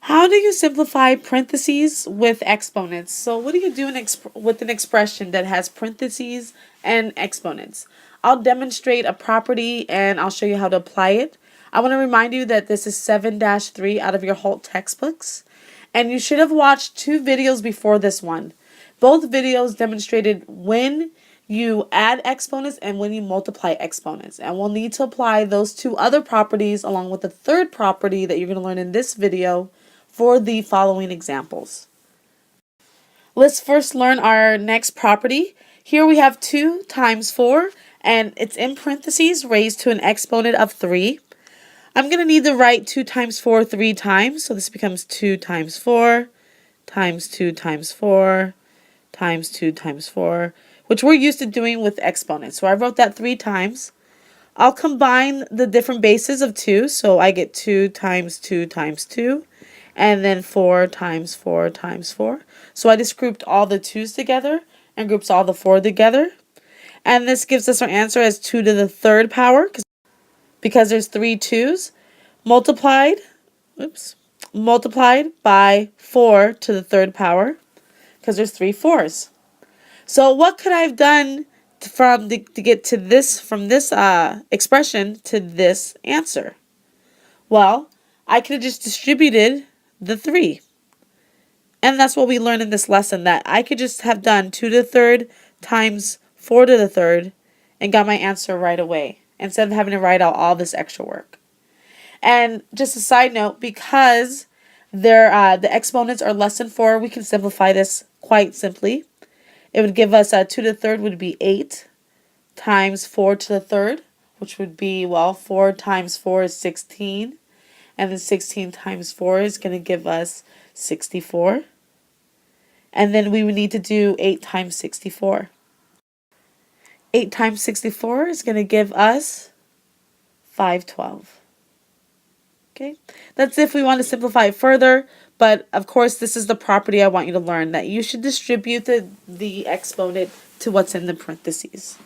How do you simplify parentheses with exponents? So what do you do with an expression that has parentheses and exponents? I'll demonstrate a property and I'll show you how to apply it. I want to remind you that this is 7-3 out of your whole textbooks. And you should have watched 2 videos before this one. Both videos demonstrated when you add exponents and when you multiply exponents. And we'll need to apply those 2 other properties along with the third property that you're going to learn in this video for the following examples. Let's first learn our next property. Here we have 2 times 4, and it's in parentheses raised to an exponent of 3. I'm going to need to write 2 times 4 3 times, so this becomes 2 times 4 times 2 times 4 times 2 times 4, which we're used to doing with exponents. So I wrote that 3 times. I'll combine the different bases of 2, so I get 2 times 2 times 2, and then 4 times 4 times 4. So I just grouped all the 2's together and groups all the 4 together. And this gives us our answer as 2 to the 3rd power, because there's 3 2's, multiplied by 4 to the 3rd power, because there's 3 4's. So what could I have done to get to this, from this expression to this answer? Well, I could have just distributed the 3. And that's what we learned in this lesson, that I could just have done 2 to the 3rd times 4 to the 3rd and got my answer right away, instead of having to write out all this extra work. And just a side note, because the exponents are less than 4, we can simplify this quite simply. It would give us 2 to the 3rd would be 8 times 4 to the 3rd, which would be, well, 4 times 4 is 16. And then 16 times 4 is going to give us 64. And then we would need to do 8 times 64. 8 times 64 is going to give us 512. Okay, that's if we want to simplify it further, but of course this is the property I want you to learn, that you should distribute the exponent to what's in the parentheses.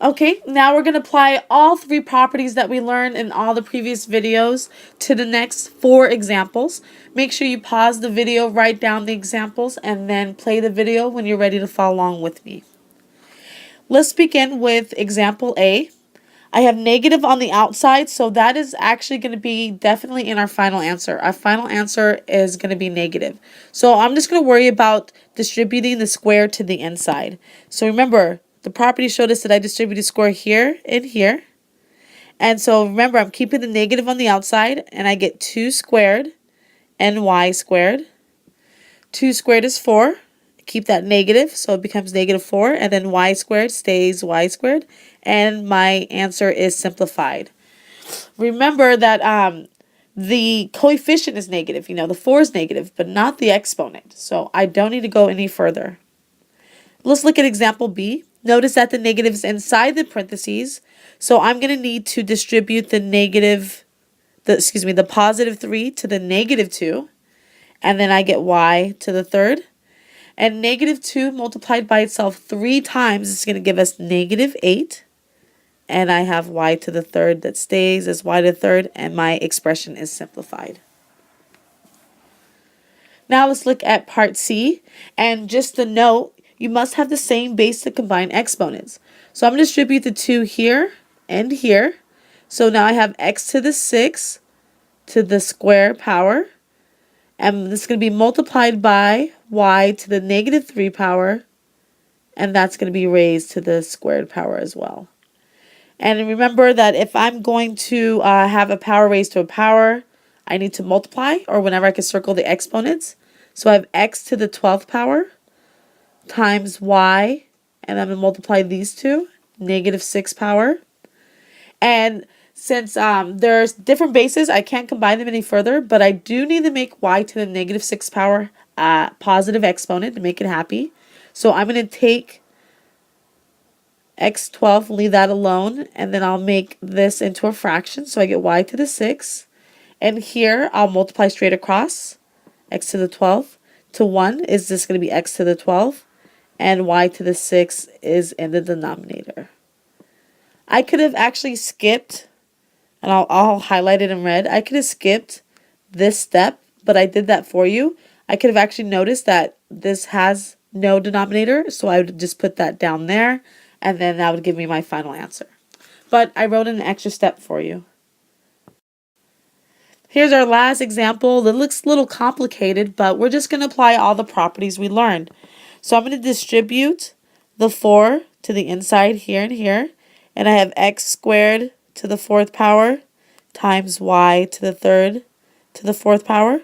Okay, now we're going to apply all 3 properties that we learned in all the previous videos to the next 4 examples. Make sure you pause the video, write down the examples, and then play the video when you're ready to follow along with me. Let's begin with example A. I have negative on the outside, so that is actually going to be definitely in our final answer. Our final answer is going to be negative. So I'm just going to worry about distributing the square to the inside. So remember, the property showed us that I distributed square here and here. And so remember, I'm keeping the negative on the outside, and I get 2 squared and y squared. 2 squared is 4. Keep that negative, so it becomes negative 4, and then y squared stays y squared, and my answer is simplified. Remember that the coefficient is negative. You know, the 4 is negative, but not the exponent, so I don't need to go any further. Let's look at example B. Notice that the negative is inside the parentheses, so I'm going to need to distribute the positive 3 to the negative 2, and then I get y to the 3rd. And negative 2 multiplied by itself 3 times is going to give us negative 8. And I have y to the 3rd that stays as y to the 3rd, and my expression is simplified. Now let's look at part C. And just a note, you must have the same base to combine exponents. So I'm going to distribute the 2 here and here. So now I have x to the 6 to the square power. And this is going to be multiplied by y to the negative 3 power, and that's going to be raised to the squared power as well. And remember that if I'm going to have a power raised to a power, I need to multiply, or whenever I can circle the exponents. So I have x to the 12th power times y, and I'm going to multiply these two, negative 6 power. And since there's different bases, I can't combine them any further, but I do need to make y to the negative 6 power a positive exponent to make it happy. So I'm going to take x12, leave that alone, and then I'll make this into a fraction. So I get y to the 6. And here I'll multiply straight across. X to the 12th to 1 is this going to be x to the 12th, and y to the 6 is in the denominator. I could have actually skipped, and I'll highlight it in red. I could have skipped this step, but I did that for you, I could have actually noticed that this has no denominator, so I would just put that down there, and then that would give me my final answer. But I wrote in an extra step for you. Here's our last example. It looks a little complicated, but we're just going to apply all the properties we learned. So I'm going to distribute the 4 to the inside here and here, and I have x squared to the 4th power times y to the 3rd to the 4th power,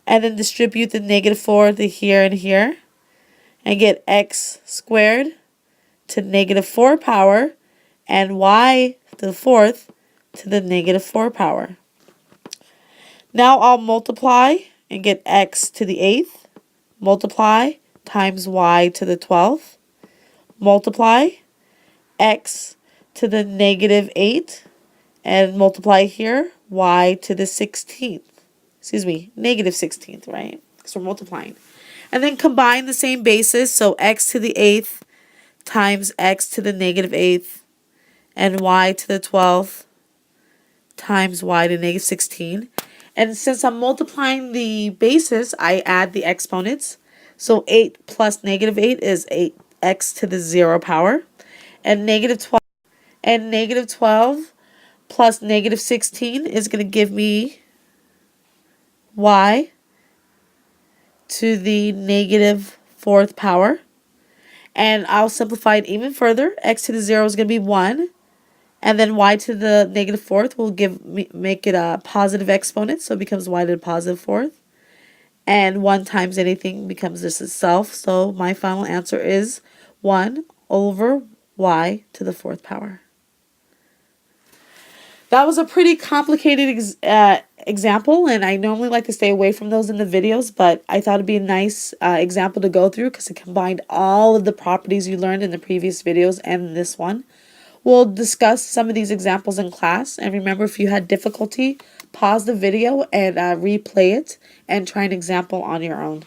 and then distribute the negative 4 to here and here, and get x squared to negative 4 power and y to the 4th to the negative 4 power. Now I'll multiply and get x to the 8th, multiply times y to the 12th, multiply x to the negative 8, and multiply here y to the 16th. Excuse me, negative 16th, right? Because we're multiplying. And then combine the same basis, so x to the 8th times x to the negative 8th, and y to the 12th times y to negative 16. And since I'm multiplying the basis, I add the exponents. So 8 plus negative 8 is 8x to the 0 power. And negative 12 plus negative 16 is going to give me y to the negative 4th power. And I'll simplify it even further. X to the 0 is going to be 1. And then y to the negative 4th will make it a positive exponent, so it becomes y to the positive 4th. And 1 times anything becomes this itself, so my final answer is 1 over y to the 4th power. That was a pretty complicated example, and I normally like to stay away from those in the videos, but I thought it'd be a nice example to go through because it combined all of the properties you learned in the previous videos and this one. We'll discuss some of these examples in class, and remember, if you had difficulty, pause the video and replay it and try an example on your own.